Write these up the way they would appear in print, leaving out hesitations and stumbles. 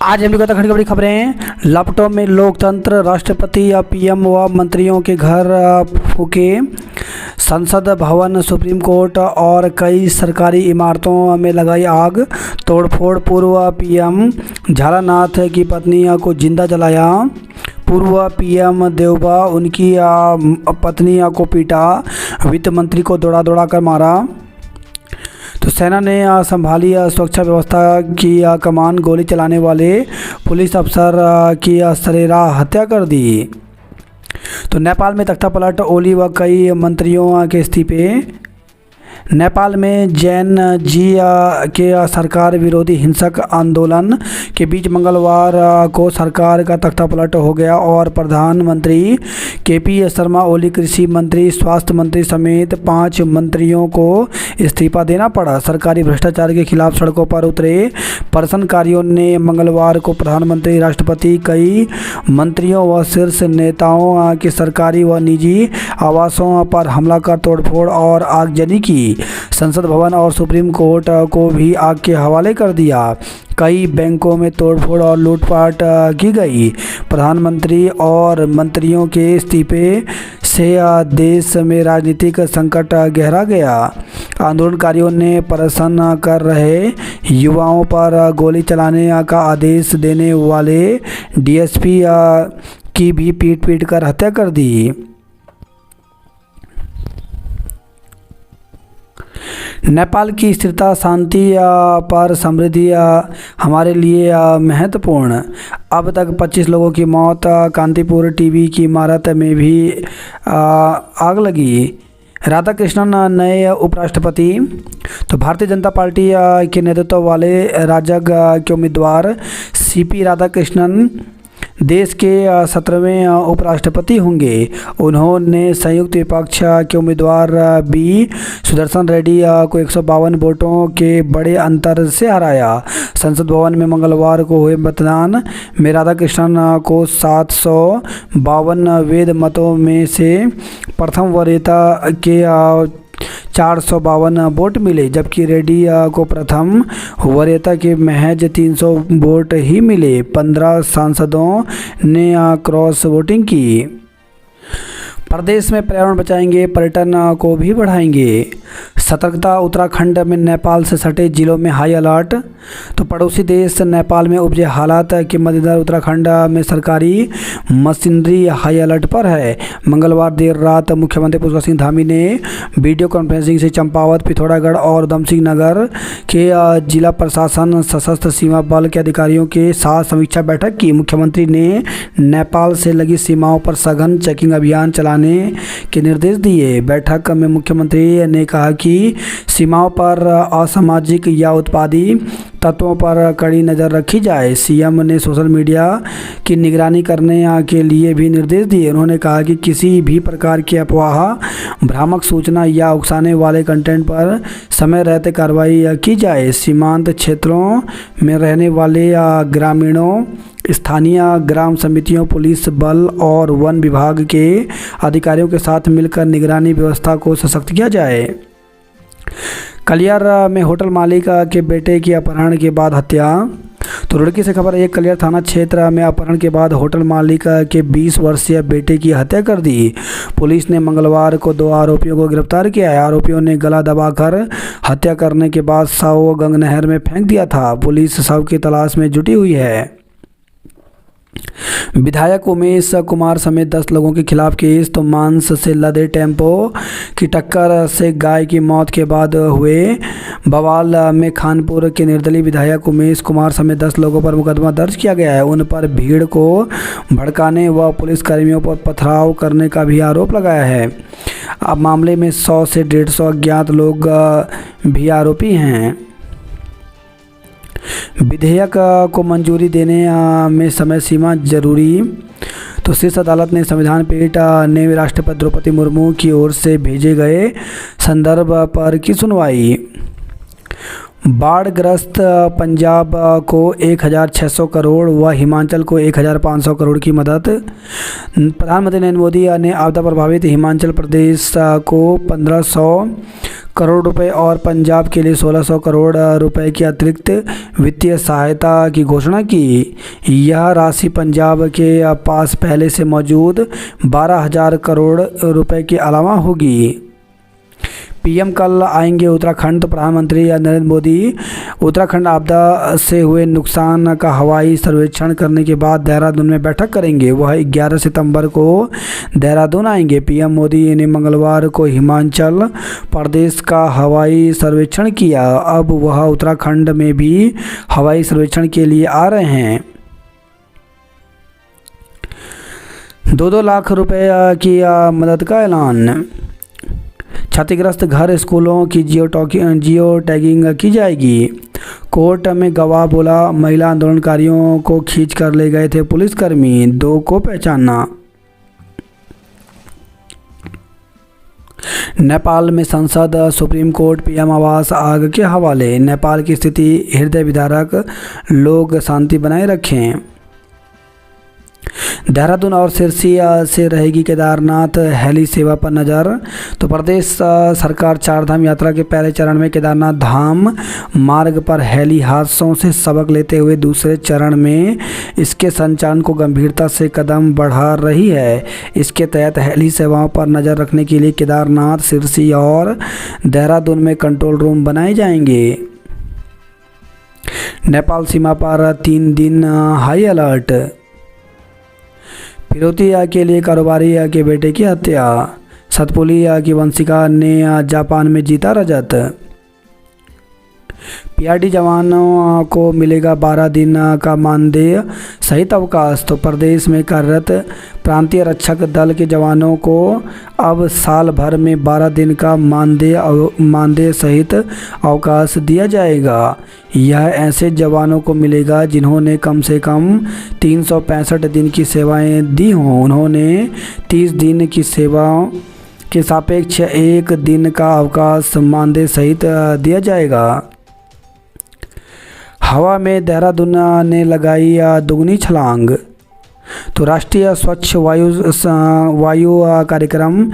आज हम लोग की बड़ी खबरें। लैपटॉप में लोकतंत्र, राष्ट्रपति या पीएम व मंत्रियों के घर फूके, संसद भवन, सुप्रीम कोर्ट और कई सरकारी इमारतों में लगाई आग, तोड़फोड़, पूर्व पीएम झालानाथ की पत्नी को जिंदा जलाया, पूर्व पीएम देवबा उनकी पत्नी को पीटा, वित्त मंत्री को दौड़ा कर मारा। तो सेना ने संभाली सुरक्षा व्यवस्था की कमान, गोली चलाने वाले पुलिस अफसर की सरेरा हत्या कर दी। तो नेपाल में तख्ता पलट, ओली व कई मंत्रियों के इस्तीफे। नेपाल में जैन जी के सरकार विरोधी हिंसक आंदोलन के बीच मंगलवार को सरकार का तख्ता पलट हो गया और प्रधानमंत्री केपी शर्मा ओली, कृषि मंत्री, स्वास्थ्य मंत्री समेत 5 मंत्रियों को इस्तीफा देना पड़ा। सरकारी भ्रष्टाचार के खिलाफ सड़कों पर उतरे प्रदर्शनकारियों ने मंगलवार को प्रधानमंत्री, राष्ट्रपति, कई मंत्रियों व शीर्ष नेताओं के सरकारी व निजी आवासों पर हमला कर तोड़फोड़ और आगजनी की। संसद भवन और सुप्रीम कोर्ट को भी आग के हवाले कर दिया। कई बैंकों में तोड़फोड़ और लूटपाट की गई। प्रधानमंत्री और मंत्रियों के इस्तीफे से देश में राजनीतिक संकट गहरा गया। आंदोलनकारियों ने प्रदर्शन कर रहे युवाओं पर गोली चलाने का आदेश देने वाले डीएसपी की भी पीट कर हत्या कर दी। नेपाल की स्थिरता, शांति पर समृद्धि हमारे लिए महत्वपूर्ण। अब तक 25 लोगों की मौत। कांतिपुर टीवी की इमारत में भी आग लगी। राधाकृष्णन नए उपराष्ट्रपति। तो भारतीय जनता पार्टी के नेतृत्व वाले राजग के उम्मीदवार सीपी राधाकृष्णन देश के 17वें उपराष्ट्रपति होंगे। उन्होंने संयुक्त विपक्ष के उम्मीदवार बी सुदर्शन रेड्डी को 152 वोटों के बड़े अंतर से हराया। संसद भवन में मंगलवार को हुए मतदान में राधाकृष्णन को 752 वैध मतों में से प्रथम वरीयता के 452 वोट मिले, जबकि रेड्डी को प्रथम वरीयता के महज 300 वोट ही मिले। 15 सांसदों ने क्रॉस वोटिंग की। प्रदेश में पर्यावरण बचाएंगे, पर्यटन को भी बढ़ाएंगे। सतर्कता, उत्तराखंड में नेपाल से सटे जिलों में हाई अलर्ट। तो पड़ोसी देश नेपाल में उपजे हालात के मद्देनजर उत्तराखंड में सरकारी मशीनरी हाई अलर्ट पर है। मंगलवार देर रात मुख्यमंत्री पुष्कर सिंह धामी ने वीडियो कॉन्फ्रेंसिंग से चंपावत, पिथौरागढ़ और उधमसिंह नगर के जिला प्रशासन, सशस्त्र सीमा बल के अधिकारियों के साथ समीक्षा बैठक की। मुख्यमंत्री ने नेपाल से लगी सीमाओं पर सघन चेकिंग अभियान चलाने के निर्देश दिए। बैठक में मुख्यमंत्री ने कहा कि सीमाओं पर असामाजिक या उत्पादी तत्वों पर कड़ी नज़र रखी जाए। सीएम ने सोशल मीडिया की निगरानी करने के लिए भी निर्देश दिए। उन्होंने कहा कि किसी भी प्रकार की अफवाह, भ्रामक सूचना या उकसाने वाले कंटेंट पर समय रहते कार्रवाई की जाए। सीमांत क्षेत्रों में रहने वाले ग्रामीणों, स्थानीय ग्राम समितियों, पुलिस बल और वन विभाग के अधिकारियों के साथ मिलकर निगरानी व्यवस्था को सशक्त किया जाए। कलियर में होटल मालिक के बेटे की अपहरण के बाद हत्या। तो रुड़की से खबर है, कलियर थाना क्षेत्र में अपहरण के बाद होटल मालिक के 20 वर्षीय बेटे की हत्या कर दी। पुलिस ने मंगलवार को 2 आरोपियों को गिरफ्तार किया है। आरोपियों ने गला दबाकर हत्या करने के बाद शव गंग नहर में फेंक दिया था। पुलिस शव की तलाश में जुटी हुई है। विधायक उमेश कुमार समेत 10 लोगों के खिलाफ केस। तो मांस से लदे टेम्पो की टक्कर से गाय की मौत के बाद हुए बवाल में खानपुर के निर्दलीय विधायक उमेश कुमार समेत 10 लोगों पर मुकदमा दर्ज किया गया है। उन पर भीड़ को भड़काने व पुलिसकर्मियों पर पथराव करने का भी आरोप लगाया है। अब मामले में 100 से 150 अज्ञात लोग भी आरोपी हैं। विधेयक को मंजूरी देने में समय सीमा जरूरी। तो शीर्ष अदालत ने संविधान पीठ ने राष्ट्रपति द्रौपदी मुर्मू की ओर से भेजे गए संदर्भ पर की सुनवाई। बाढ़ग्रस्त पंजाब को 1600 करोड़ व हिमाचल को 1500 करोड़ की मदद। प्रधानमंत्री नरेंद्र मोदी ने आपदा प्रभावित हिमाचल प्रदेश को 1500 करोड़ रुपए और पंजाब के लिए 1600 करोड़ रुपए की अतिरिक्त वित्तीय सहायता की घोषणा की। यह राशि पंजाब के पास पहले से मौजूद 12,000 करोड़ रुपए के अलावा होगी। पीएम कल आएंगे उत्तराखंड। तो प्रधानमंत्री नरेंद्र मोदी उत्तराखंड आपदा से हुए नुकसान का हवाई सर्वेक्षण करने के बाद देहरादून में बैठक करेंगे। वह 11 सितंबर को देहरादून आएंगे। पीएम मोदी ने मंगलवार को हिमाचल प्रदेश का हवाई सर्वेक्षण किया। अब वह उत्तराखंड में भी हवाई सर्वेक्षण के लिए आ रहे हैं। 2-2 लाख रुपए की मदद का ऐलान। क्षतिग्रस्त घर स्कूलों की जियो टैगिंग की जाएगी। कोर्ट में गवाह बोला, महिला आंदोलनकारियों को खींच कर ले गए थे पुलिसकर्मी, 2 को पहचाना। नेपाल में संसद, सुप्रीम कोर्ट, पीएम आवास आग के हवाले। नेपाल की स्थिति हृदय विदारक, लोग शांति बनाए रखें। देहरादून और सिरसी से रहेगी केदारनाथ हेली सेवा पर नज़र। तो प्रदेश सरकार चारधाम यात्रा के पहले चरण में केदारनाथ धाम मार्ग पर हेली हादसों से सबक लेते हुए दूसरे चरण में इसके संचालन को गंभीरता से कदम बढ़ा रही है। इसके तहत हेली सेवाओं पर नज़र रखने के लिए केदारनाथ, सिरसी और देहरादून में कंट्रोल रूम बनाए जाएंगे। नेपाल सीमा पर 3 दिन हाई अलर्ट। फिरौती के लिए कारोबारी के बेटे की हत्या। सतपुली की वंशिका ने जापान में जीता रजत। पीआरडी जवानों को मिलेगा 12 दिन का मानदेय सहित अवकाश। तो प्रदेश में कार्यरत प्रांतीय रक्षक दल के जवानों को अब साल भर में 12 दिन का मानदेय सहित अवकाश दिया जाएगा। यह ऐसे जवानों को मिलेगा जिन्होंने कम से कम 365 दिन की सेवाएं दी हों। उन्होंने 30 दिन की सेवाओं के सापेक्ष 1 दिन का अवकाश मानदेय सहित दिया जाएगा। हवा में देहरादून ने लगाई दुगनी छलांग। तो राष्ट्रीय स्वच्छ वायु कार्यक्रम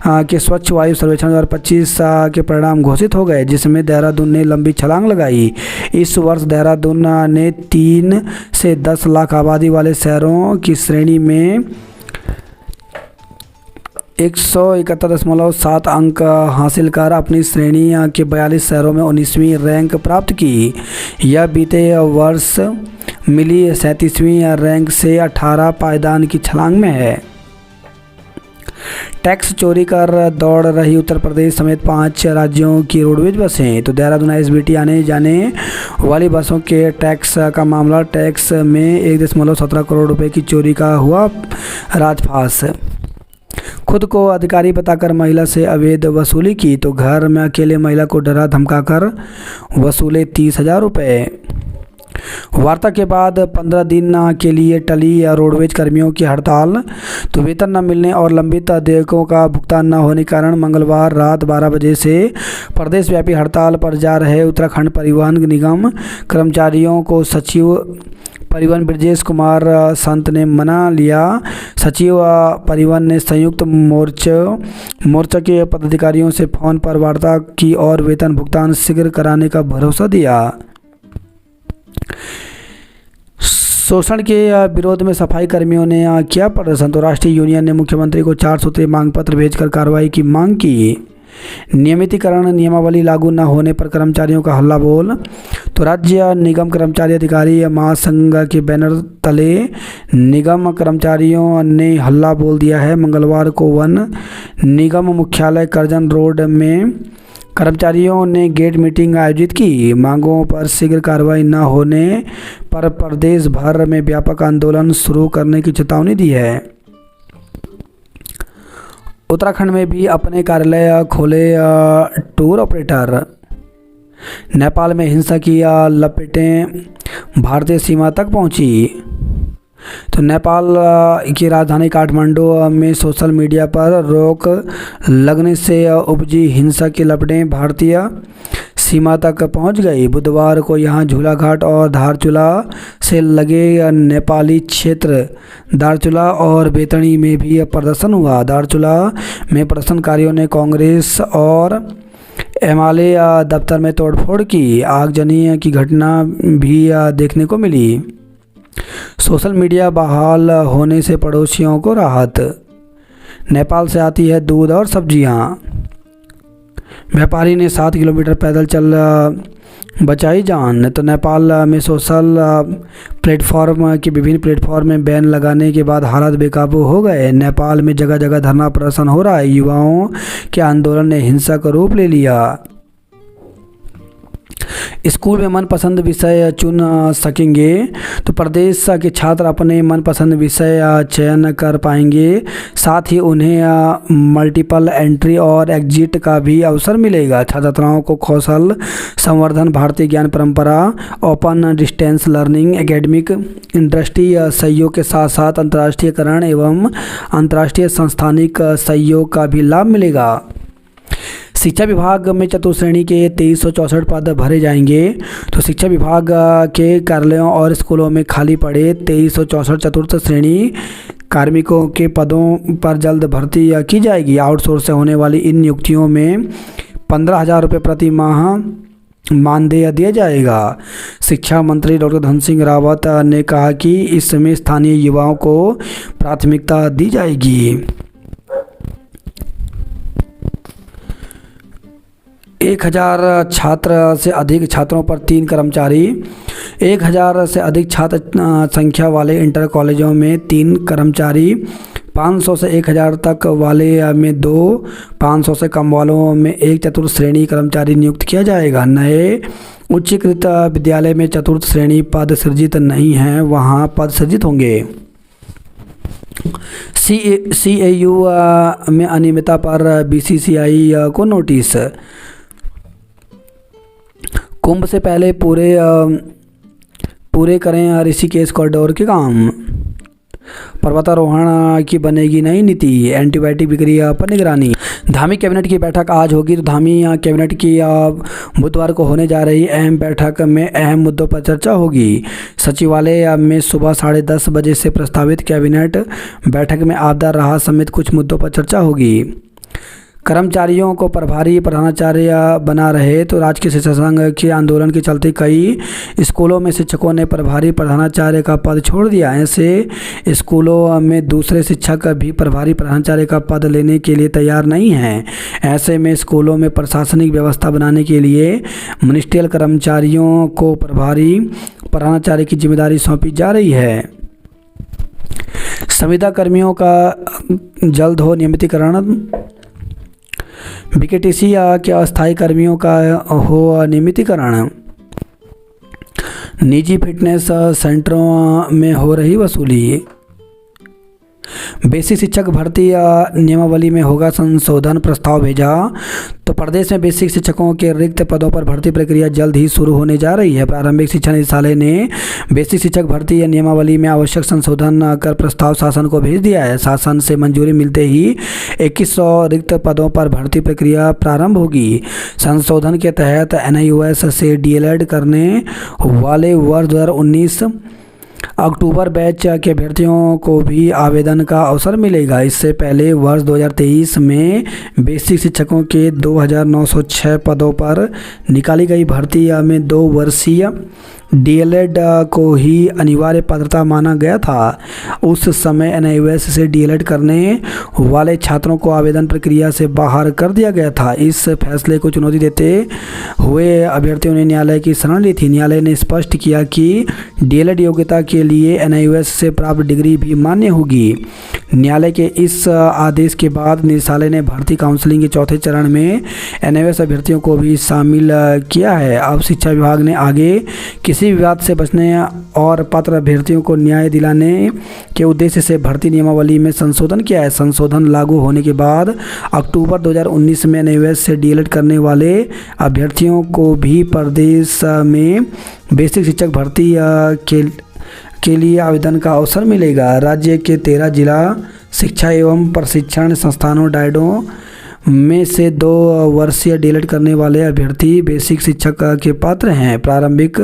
के स्वच्छ वायु सर्वेक्षण 2025 के परिणाम घोषित हो गए, जिसमें देहरादून ने लंबी छलांग लगाई। इस वर्ष देहरादून ने 3 से 10 लाख आबादी वाले शहरों की श्रेणी में 171.7 अंक हासिल कर अपनी श्रेणी के 42 शहरों में 19वीं रैंक प्राप्त की। यह बीते वर्ष मिली 37वीं रैंक से 18 पायदान की छलांग में है। टैक्स चोरी कर दौड़ रही उत्तर प्रदेश समेत 5 राज्यों की रोडवेज बसें। तो देहरादून एसबीटी आने जाने वाली बसों के टैक्स का मामला। टैक्स में 1.17 करोड़ रुपए की चोरी का हुआ राजफास। खुद को अधिकारी बताकर महिला से अवैध वसूली की। तो घर में अकेले महिला को डरा धमकाकर वसूले 30,000 रुपये। वार्ता के बाद 15 दिन के लिए टली रोडवेज कर्मियों की हड़ताल। तो वेतन न मिलने और लंबित देयकों का भुगतान न होने के कारण मंगलवार रात 12 बजे से प्रदेशव्यापी हड़ताल पर जा रहे उत्तराखंड परिवहन निगम कर्मचारियों को सचिव परिवहन ब्रजेश कुमार संत ने मना लिया। सचिव परिवहन ने संयुक्त मोर्चा के पदाधिकारियों से फोन पर वार्ता की और वेतन भुगतान शीघ्र कराने का भरोसा दिया। शोषण के विरोध में सफाई कर्मियों ने किया प्रदर्शन। तो राष्ट्रीय यूनियन ने मुख्यमंत्री को 4 सूत्रीय मांग पत्र भेजकर कार्रवाई की मांग की। नियमितीकरण नियमावली लागू न होने पर कर्मचारियों का हल्ला बोल। तो राज्य निगम कर्मचारी अधिकारी महासंघ के बैनर तले निगम कर्मचारियों ने हल्ला बोल दिया है। मंगलवार को वन निगम मुख्यालय करजन रोड में कर्मचारियों ने गेट मीटिंग आयोजित की। मांगों पर शीघ्र कार्रवाई न होने पर प्रदेश भर में व्यापक आंदोलन शुरू करने की चेतावनी दी है। उत्तराखंड में भी अपने कार्यालय खोले टूर ऑपरेटर। नेपाल में हिंसा की लपेटें भारतीय सीमा तक पहुंची। तो नेपाल की राजधानी काठमांडू में सोशल मीडिया पर रोक लगने से उपजी हिंसा की लपटें भारतीय सीमा तक पहुंच गई। बुधवार को यहां झूलाघाट और धारचूला से लगे नेपाली क्षेत्र धारचूला और बेतनी में भी प्रदर्शन हुआ। धारचूला में प्रदर्शनकारियों ने कांग्रेस और एमाले दफ्तर में तोड़फोड़ की। आगजनी की घटना भी देखने को मिली। सोशल मीडिया बहाल होने से पड़ोसियों को राहत। नेपाल से आती है दूध और सब्जियां। व्यापारी ने 7 किलोमीटर पैदल चल बचाई जान। तो नेपाल में सोशल प्लेटफॉर्म के विभिन्न प्लेटफॉर्म में बैन लगाने के बाद हालात बेकाबू हो गए। नेपाल में जगह जगह धरना प्रदर्शन हो रहा है। युवाओं के आंदोलन ने हिंसक रूप ले लिया। स्कूल में मनपसंद विषय चुन सकेंगे। तो प्रदेश के छात्र अपने मनपसंद विषय चयन कर पाएंगे। साथ ही उन्हें मल्टीपल एंट्री और एग्जिट का भी अवसर मिलेगा। छात्र छात्राओं को कौशल संवर्धन, भारतीय ज्ञान परंपरा, open distance learning, academic industry सहयोग के साथ साथ अंतर्राष्ट्रीयकरण एवं अंतर्राष्ट्रीय संस्थानिक सहयोग का भी लाभ मिलेगा। शिक्षा विभाग में चतुर्श्रेणी के 2364 पद भरे जाएंगे। तो शिक्षा विभाग के कार्यालयों और स्कूलों में खाली पड़े 2364 चतुर्थ श्रेणी कार्मिकों के पदों पर जल्द भर्ती की जाएगी। आउटसोर्स से होने वाली इन नियुक्तियों में 15,000 रुपये प्रति माह मानदेय दिया जाएगा। शिक्षा मंत्री डॉक्टर धन सिंह रावत ने कहा कि इसमें स्थानीय युवाओं को प्राथमिकता दी जाएगी। 1000 छात्र से अधिक छात्रों पर 3 कर्मचारी। 1000 से अधिक छात्र संख्या वाले इंटर कॉलेजों में 3 कर्मचारी, 500 से 1000 तक वाले में 2, 500 से कम वालों में 1 चतुर्थ श्रेणी कर्मचारी नियुक्त किया जाएगा। नए उच्चीकृत विद्यालय में चतुर्थ श्रेणी पद सृजित नहीं हैं, वहाँ पद सृजित होंगे। CAU में अनियमितता पर BCCI को नोटिस। कुंभ से पहले पूरे करें ऋषिकेश कॉरिडोर के काम। पर्वतारोहण की बनेगी नई नीति। एंटीबायोटिक बिक्री पर निगरानी। धामी कैबिनेट की बैठक आज होगी। तो धामी कैबिनेट की बुधवार को होने जा रही अहम बैठक में अहम मुद्दों पर चर्चा होगी। सचिवालय में सुबह 10:30 बजे से प्रस्तावित कैबिनेट बैठक में आपदा राहत समेत कुछ मुद्दों पर चर्चा होगी। कर्मचारियों को प्रभारी प्रधानाचार्य बना रहे। तो राजकीय शिक्षा संघ के आंदोलन के चलते कई स्कूलों में शिक्षकों ने प्रभारी प्रधानाचार्य का पद छोड़ दिया। ऐसे स्कूलों में दूसरे शिक्षक भी प्रभारी प्रधानाचार्य का पद लेने के लिए तैयार नहीं हैं। ऐसे में स्कूलों में प्रशासनिक व्यवस्था बनाने के लिए मिनिस्ट्रियल कर्मचारियों को प्रभारी प्रधानाचार्य की जिम्मेदारी सौंपी जा रही है। संविदा कर्मियों का जल्द हो नियमितीकरण। BKTC के अस्थायी कर्मियों का हो नियमितीकरण। निजी फिटनेस सेंटरों में हो रही वसूली। बेसिक शिक्षक भर्ती नियमावली में होगा संशोधन, प्रस्ताव भेजा। तो प्रदेश में बेसिक शिक्षकों के रिक्त पदों पर भर्ती प्रक्रिया जल्द ही शुरू होने जा रही है। प्रारंभिक शिक्षा निदेशालय ने बेसिक शिक्षक भर्ती नियमावली में आवश्यक संशोधन कर प्रस्ताव शासन को भेज दिया है। शासन से मंजूरी मिलते ही 2100 रिक्त पदों पर भर्ती प्रक्रिया प्रारंभ होगी। संशोधन के तहत NIOS से DLED करने वाले वर्ष 2019 अक्टूबर बैच के अभ्यर्थियों को भी आवेदन का अवसर मिलेगा। इससे पहले वर्ष 2023 में बेसिक शिक्षकों के 2906 पदों पर निकाली गई भर्ती में 2 वर्षीय DLED को ही अनिवार्य पात्रता माना गया था। उस समय NIOS से DLED करने वाले छात्रों को आवेदन प्रक्रिया से बाहर कर दिया गया था। इस फैसले को चुनौती देते हुए अभ्यर्थियों ने न्यायालय की शरण ली थी। न्यायालय ने स्पष्ट किया कि DLED योग्यता के लिए NIOS से प्राप्त डिग्री भी मान्य होगी। न्यायालय के इस आदेश के बाद निदेशालय ने भर्ती काउंसलिंग के चौथे चरण में NIOS अभ्यर्थियों को भी शामिल किया है। अब शिक्षा विभाग ने आगे किसी विवाद से बचने और पात्र अभ्यर्थियों को न्याय दिलाने के उद्देश्य से भर्ती नियमावली में संशोधन किया है। संशोधन लागू होने के बाद अक्टूबर 2019 में NIOS से DLED करने वाले अभ्यर्थियों को भी प्रदेश में बेसिक शिक्षक भर्ती के लिए आवेदन का अवसर मिलेगा। राज्य के 13 जिला शिक्षा एवं प्रशिक्षण संस्थानों डायडो में से 2 वर्षीय डीएलएड करने वाले अभ्यर्थी बेसिक शिक्षक के पात्र हैं। प्रारंभिक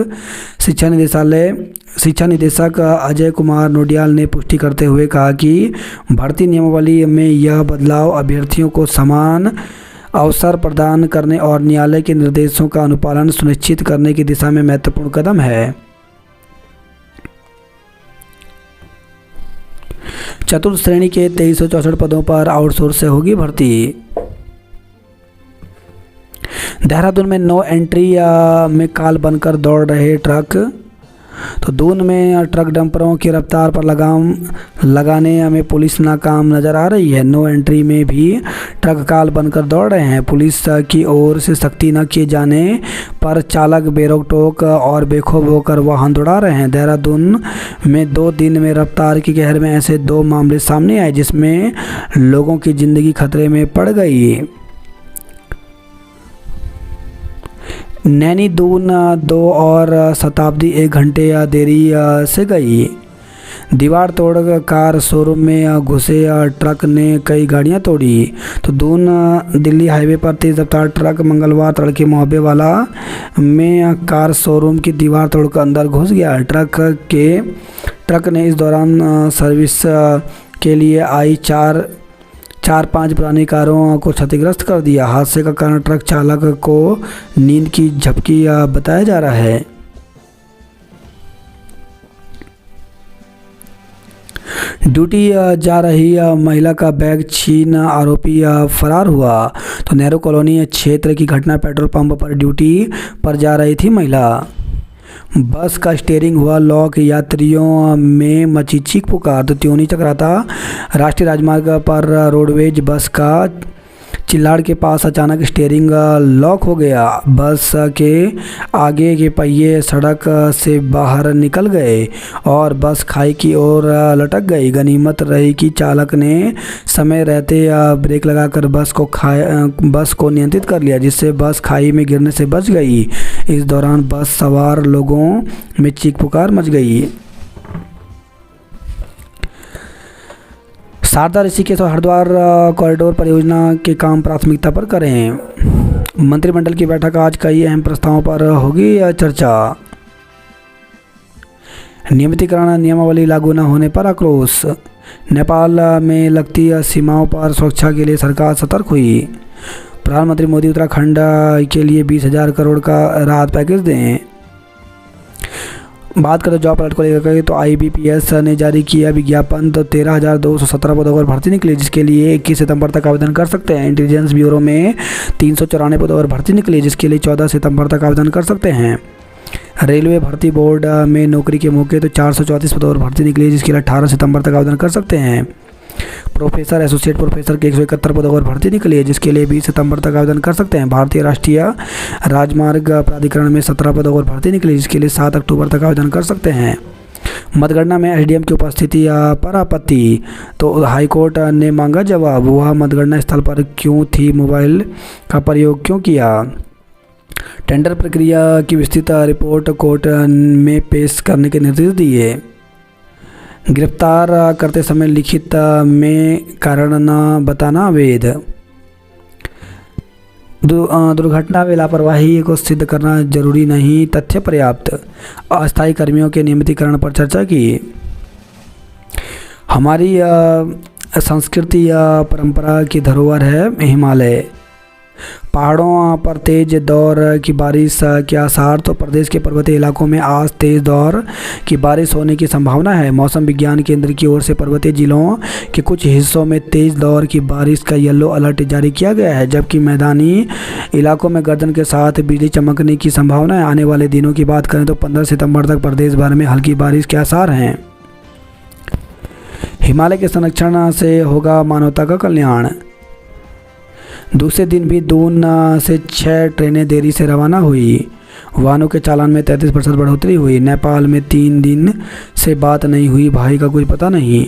शिक्षा निदेशक अजय कुमार नोडियाल ने पुष्टि करते हुए कहा कि भर्ती नियमावली में यह बदलाव अभ्यर्थियों को समान अवसर प्रदान करने और न्यायालय के निर्देशों का अनुपालन सुनिश्चित करने की दिशा में महत्वपूर्ण कदम है। चतुर्थ श्रेणी के 2364 पदों पर आउटसोर्स से होगी भर्ती। देहरादून में नो एंट्री में काल बनकर दौड़ रहे ट्रक। तो दून में ट्रक डंपरों की रफ्तार पर लगाम लगाने में पुलिस नाकाम नज़र आ रही है। नो एंट्री में भी ट्रक काल बनकर दौड़ रहे हैं। पुलिस की ओर से सख्ती न किए जाने पर चालक बेरोक टोक और बेखौफ होकर वाहन दौड़ा रहे हैं। देहरादून में 2 दिन में रफ्तार की कहर में ऐसे 2 मामले सामने आए जिसमें लोगों की ज़िंदगी खतरे में पड़ गई। नैनी दून 2 और शताब्दी 1 घंटे देरी से गई। दीवार तोड़ कार शोरूम में घुसे ट्रक ने कई गाड़ियां तोड़ी। तो दून दिल्ली हाईवे पर तेज रफ्तार ट्रक मंगलवार तड़के मोहब्बे वाला में कार शोरूम की दीवार तोड़कर अंदर घुस गया। ट्रक ने इस दौरान सर्विस के लिए आई 4-5 पुरानी कारों को क्षतिग्रस्त कर दिया। हादसे का कारण ट्रक चालक को नींद की झपकी बताया जा रहा है। ड्यूटी जा रही महिला का बैग छीन आरोपी फरार हुआ। तो नेहरू कॉलोनी क्षेत्र की घटना, पेट्रोल पंप पर ड्यूटी पर जा रही थी महिला। बस का स्टीयरिंग हुआ लॉक, यात्रियों में मची चीख पुकार। तो त्योनी चक्राता राष्ट्रीय राजमार्ग पर रोडवेज बस का चिल्लाड़ के पास अचानक स्टीयरिंग लॉक हो गया। बस के आगे के पहिए सड़क से बाहर निकल गए और बस खाई की ओर लटक गई। गनीमत रही कि चालक ने समय रहते ब्रेक लगाकर बस को नियंत्रित कर लिया, जिससे बस खाई में गिरने से बच गई। इस दौरान बस सवार लोगों में चीख पुकार मच गई। शारदा ऋषिकेश और हरिद्वार कॉरिडोर परियोजना के काम प्राथमिकता पर करें। मंत्रिमंडल की बैठक आज कई अहम प्रस्तावों पर होगी चर्चा। नियमितीकरण नियमावली लागू न होने पर आक्रोश। नेपाल में लगती सीमाओं पर सुरक्षा के लिए सरकार सतर्क हुई। प्रधानमंत्री मोदी उत्तराखंड के लिए 20,000 करोड़ का राहत पैकेज दें। बात करें जॉब अलर्ट को लेकर तो IBPS ने जारी किया विज्ञापन। तो 13,217 पदों पर भर्ती निकली, जिसके लिए 21 सितंबर तक आवेदन कर सकते हैं। इंटेलिजेंस ब्यूरो में 394 पदों पर भर्ती निकली, जिसके लिए 14 सितंबर तक आवेदन कर सकते हैं। रेलवे भर्ती बोर्ड में नौकरी के मौके तो 434 पदों पर भर्ती निकली, जिसके लिए 18 सितंबर तक आवेदन कर सकते हैं। प्रोफेसर एसोसिएट प्रोफेसर के 171 पदों पर भर्ती निकली है, जिसके लिए 20 सितंबर तक आवेदन कर सकते हैं। भारतीय राष्ट्रीय राजमार्ग प्राधिकरण में 17 पदों पर भर्ती निकली, जिसके लिए 7 अक्टूबर तक आवेदन कर सकते हैं। मतगणना में SDM की उपस्थिति पर आपत्ति। तो हाईकोर्ट ने मांगा जवाब, वह मतगणना स्थल पर क्यों थी, मोबाइल का प्रयोग क्यों किया। टेंडर प्रक्रिया की विस्तृत रिपोर्ट कोर्ट में पेश करने के निर्देश दिए। गिरफ्तार करते समय लिखित में कारण न बताना अवैध। दुर्घटना में लापरवाही को सिद्ध करना जरूरी नहीं, तथ्य पर्याप्त। अस्थायी कर्मियों के नियमितीकरण पर चर्चा की। हमारी संस्कृति या परंपरा की धरोहर है हिमालय। पहाड़ों पर तेज दौर की बारिश के आसार। तो प्रदेश के पर्वतीय इलाकों में आज तेज दौर की बारिश होने की संभावना है। मौसम विज्ञान केंद्र की ओर से पर्वतीय जिलों के कुछ हिस्सों में तेज दौर की बारिश का येलो अलर्ट जारी किया गया है, जबकि मैदानी इलाकों में गर्जन के साथ बिजली चमकने की संभावना है। आने वाले दिनों की बात करें तो 15 सितंबर तक प्रदेश भर में हल्की बारिश के आसार हैं। हिमालय के संरक्षण से होगा मानवता का कल्याण। दूसरे दिन भी दून से 6 ट्रेनें देरी से रवाना हुई। वाहनों के चालान में 33% बढ़ोतरी हुई। नेपाल में 3 दिन से बात नहीं हुई, भाई का कुछ पता नहीं।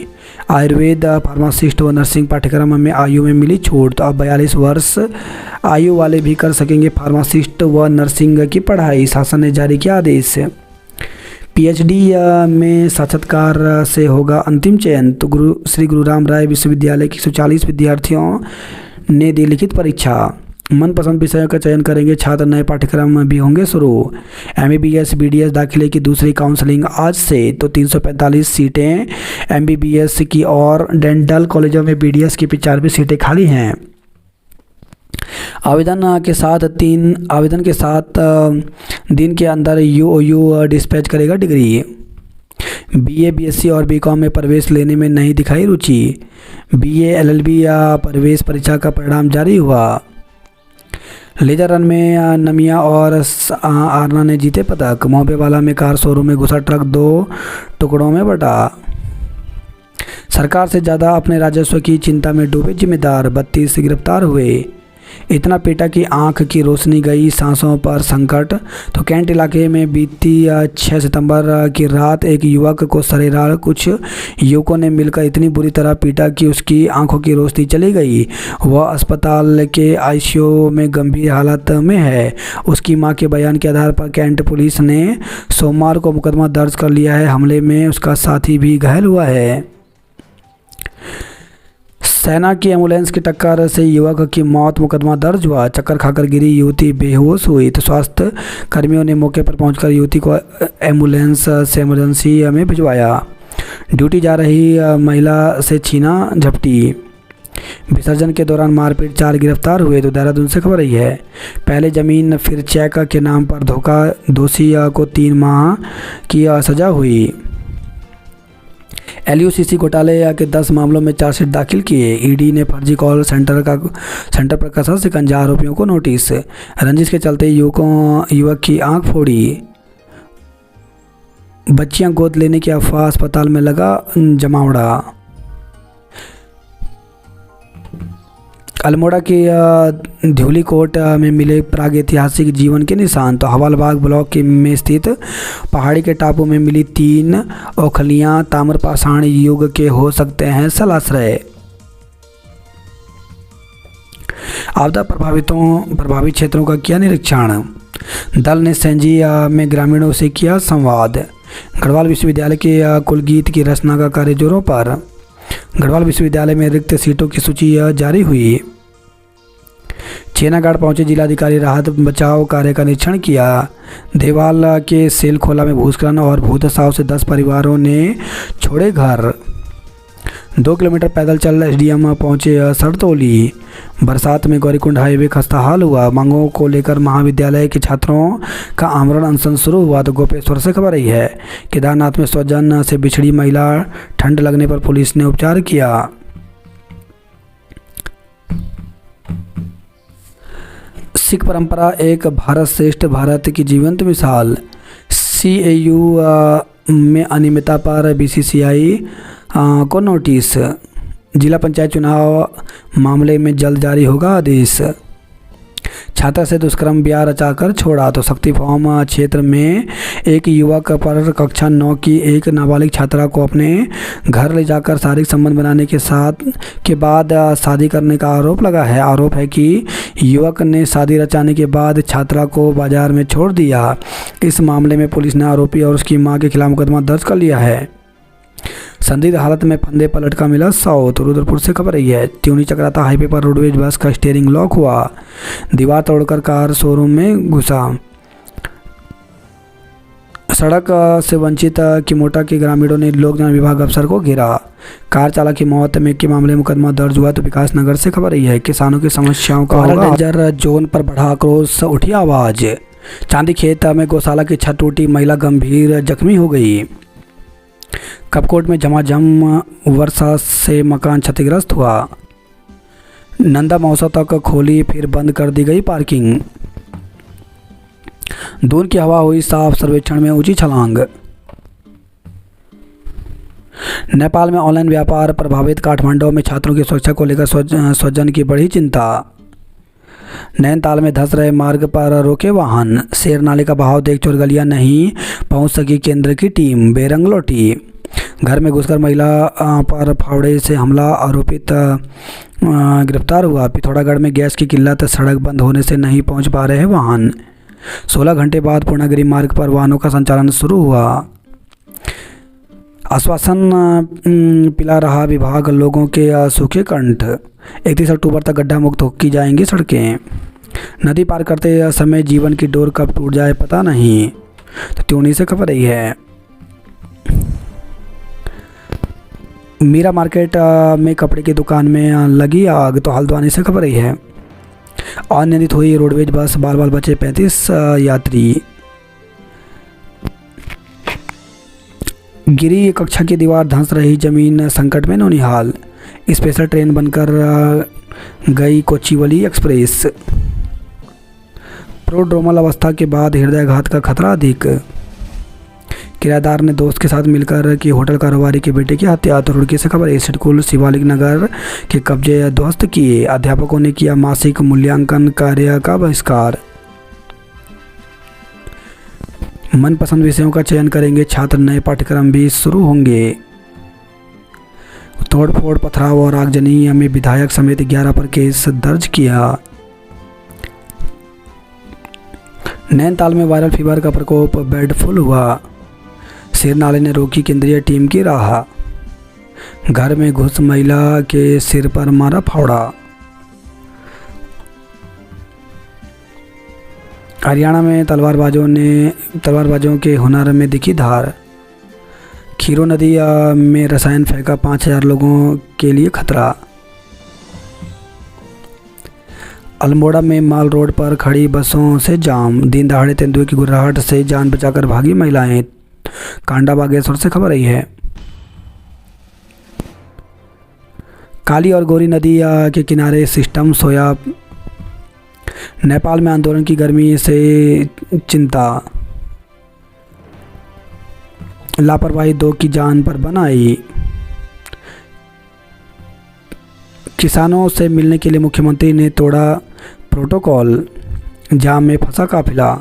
आयुर्वेद फार्मासिस्ट व नर्सिंग पाठ्यक्रम में आयु में मिली छूट। तो अब 42 वर्ष आयु वाले भी कर सकेंगे फार्मासिस्ट व नर्सिंग की पढ़ाई, शासन ने जारी किया आदेश। PhD में साक्षात्कार से होगा अंतिम चयन। तो श्री गुरु राम राय विश्वविद्यालय की 140 विद्यार्थियों ने दी लिखित परीक्षा। मनपसंद विषयों का चयन करेंगे छात्र, नए पाठ्यक्रम भी होंगे शुरू। MBBS BDS दाखिले की दूसरी काउंसलिंग आज से, तो 345 सीटें MBBS की और डेंटल कॉलेजों में BDS की 95 सीटें खाली हैं। आवेदन के साथ दिन के अंदर UOU डिस्पैच करेगा डिग्री। BA BSc और BCom में प्रवेश लेने में नहीं दिखाई रुचि। BA LLB या प्रवेश परीक्षा का परिणाम जारी हुआ। लेजर रन में नमिया और आरना ने जीते पदक। मोहबेवाला में कार शोरूम में घुसा ट्रक 2 टुकड़ों में बटा। सरकार से ज़्यादा अपने राजस्व की चिंता में डूबे जिम्मेदार, 32 गिरफ्तार हुए। इतना पीटा कि आंख की रोशनी गई, सांसों पर संकट। तो कैंट इलाके में बीती 6 सितंबर की रात एक युवक को सरेराह कुछ युवकों ने मिलकर इतनी बुरी तरह पीटा कि उसकी आंखों की रोशनी चली गई। वह अस्पताल के ICU में गंभीर हालत में है। उसकी मां के बयान के आधार पर कैंट पुलिस ने सोमवार को मुकदमा दर्ज कर लिया है। हमले में उसका साथी भी घायल हुआ है। सेना की एम्बुलेंस की टक्कर से युवक की मौत, मुकदमा दर्ज हुआ। चक्कर खाकर गिरी युवती बेहोश हुई, तो स्वास्थ्य कर्मियों ने मौके पर पहुंचकर युवती को एम्बुलेंस से इमरजेंसी में भिजवाया। ड्यूटी जा रही महिला से छीना झपटी। विसर्जन के दौरान मारपीट, 4 गिरफ्तार हुए। तो देहरादून से खबर आई है। पहले जमीन फिर चेक के नाम पर धोखा, दोषी को 3 माह की सजा हुई। LUCC घोटाले के 10 मामलों में चार्जशीट दाखिल किए। ED ने फर्जी कॉल सेंटर पर कसा शिकंजा, आरोपियों को नोटिस। रंजिश के चलते युवक की आंख फोड़ी। बच्चियां गोद लेने की अफवाह, अस्पताल में लगा जमावड़ा। अल्मोड़ा के ध्यूली कोट में मिले प्रागैतिहासिक जीवन के निशान। तो हवालबाग ब्लॉक में स्थित पहाड़ी के टापू में मिली 3 ओखलियां ताम्रपाषाण युग के हो सकते हैं स्थलाश्रय। आपदा प्रभावित क्षेत्रों का किया निरीक्षण। दल ने सेंजी में ग्रामीणों से किया संवाद। गढ़वाल विश्वविद्यालय के कुलगीत की रचना का कार्य जोरों पर। गढ़वाल विश्वविद्यालय में रिक्त सीटों की सूची जारी हुई। छेनागाड़ पहुंचे जिलाधिकारी, राहत बचाव कार्य का निरीक्षण किया। देवाल के सेलखोला में भूस्खलन और भूतसाव से 10 परिवारों ने छोड़े घर। 2 किलोमीटर पैदल चल SDM पहुंचे सरतौली। बरसात में गौरीकुंड हाईवे खस्ता हाल हुआ। मांगों को लेकर महाविद्यालय के छात्रों का आमरण अनशन शुरू हुआ। तो गोपेश्वर से खबर आई है। केदारनाथ में स्वजन से बिछड़ी महिला, ठंड लगने पर पुलिस ने उपचार किया। सिख परंपरा एक भारत श्रेष्ठ भारत की जीवंत मिसाल। CAU में अनियमितता पर BCCI को नोटिस। जिला पंचायत चुनाव मामले में जल्द जारी होगा आदेश। छात्रा से दुष्कर्म ब्याह रचाकर छोड़ा। तो शक्ति फॉर्म क्षेत्र में एक युवक पर कक्षा 9 की एक नाबालिग छात्रा को अपने घर ले जाकर शारीरिक संबंध बनाने के बाद शादी करने का आरोप लगा है। आरोप है कि युवक ने शादी रचाने के बाद छात्रा को बाजार में छोड़ दिया। इस मामले में पुलिस ने आरोपी और उसकी मां के खिलाफ मुकदमा दर्ज कर लिया है। संदिग्ध हालत में फंदे पलट का मिला शव। तो रुद्रपुर से खबर आई है। त्यूनी चक्राता हाईवे पर रोडवेज बस का स्टीयरिंग लॉक हुआ। दीवार तोड़कर कार शोरूम में घुसा। सड़क से वंचित किमोटा के ग्रामीणों ने लोक निर्माण विभाग अफसर को घेरा। कार चालक की मौत में के मामले में मुकदमा दर्ज हुआ। तो विकास नगर से खबर आई है। किसानों की समस्याओं का डेंजर जोन पर बढ़ा आक्रोश, उठी आवाज। चांदी खेत में गौशाला की छत टूटी, महिला गंभीर जख्मी हो गई। कपकोट में झमाझम वर्षा से मकान क्षतिग्रस्त हुआ। नंदा महोत्सव तक खोली, फिर बंद कर दी गई पार्किंग। दून की हवा हुई साफ, सर्वेक्षण में ऊंची छलांग। नेपाल में ऑनलाइन व्यापार प्रभावित। काठमांडू में छात्रों की सुरक्षा को लेकर स्वजन की बड़ी चिंता। नैनीताल में धंस रहे मार्ग पर रोके वाहन। शेर नाले का बहाव देख चोरगलियां नहीं पहुंच सकी केंद्र की टीम, बेरंग लौटी। घर में घुसकर महिला पर फावड़े से हमला, आरोपित गिरफ्तार हुआ। पिथौरागढ़ में गैस की किल्लत, सड़क बंद होने से नहीं पहुंच पा रहे वाहन। 16 घंटे बाद पूर्णागिरी मार्ग पर वाहनों का संचालन शुरू हुआ। आश्वासन पिला रहा विभाग लोगों के सूखे कंठ। 31 अक्टूबर तक गड्ढा मुक्त की जाएंगी सड़कें। नदी पार करते समय जीवन की डोर कब टूट जाए पता नहीं, तो त्योनी से खबर रही है। मीरा मार्केट में कपड़े की दुकान में लगी आग, तो हल्द्वानी से खबर रही है। अनियंत्रित हुई रोडवेज बस, बाल बाल बचे 35 यात्री। गिरी कक्षा की दीवार, धंस रही जमीन, संकट में नौनिहाल। स्पेशल ट्रेन बनकर गई कोचीवली एक्सप्रेस। प्रोड्रोमल अवस्था के बाद हृदयाघात का खतरा अधिक। किराएदार ने दोस्त के साथ मिलकर की होटल कारोबारी के बेटे की हत्या, तो रुड़की से खबर है। स्कूल शिवालिक नगर के कब्जे ध्वस्त किए, अध्यापकों ने किया मासिक मूल्यांकन कार्य का बहिष्कार। मनपसंद विषयों का चयन करेंगे छात्र, नए पाठ्यक्रम भी शुरू होंगे। तोड़फोड़, पथराव और आगजनी में विधायक समेत 11 पर केस दर्ज किया। नैनीताल में वायरल फीवर का प्रकोप, बेड फुल हुआ। सिरनाले ने रोकी केंद्रीय टीम की राह। घर में घुस महिला के सिर पर मारा फावड़ा। हरियाणा में तलवारबाजों के हुनर में दिखी धार। खीरो नदी में रसायन फेंका, 5000 लोगों के लिए खतरा। अल्मोड़ा में माल रोड पर खड़ी बसों से जाम, दिन दहाड़े तेंदुए की गुर्राहट से जान बचाकर भागी महिलाएं। कांडा बागेश्वर से खबर आई है। काली और गोरी नदी के किनारे सिस्टम सोया। नेपाल में आंदोलन की गर्मी से चिंता। लापरवाही 2 की जान पर बनाई। किसानों से मिलने के लिए मुख्यमंत्री ने तोड़ा प्रोटोकॉल, जाम में फंसा काफिला।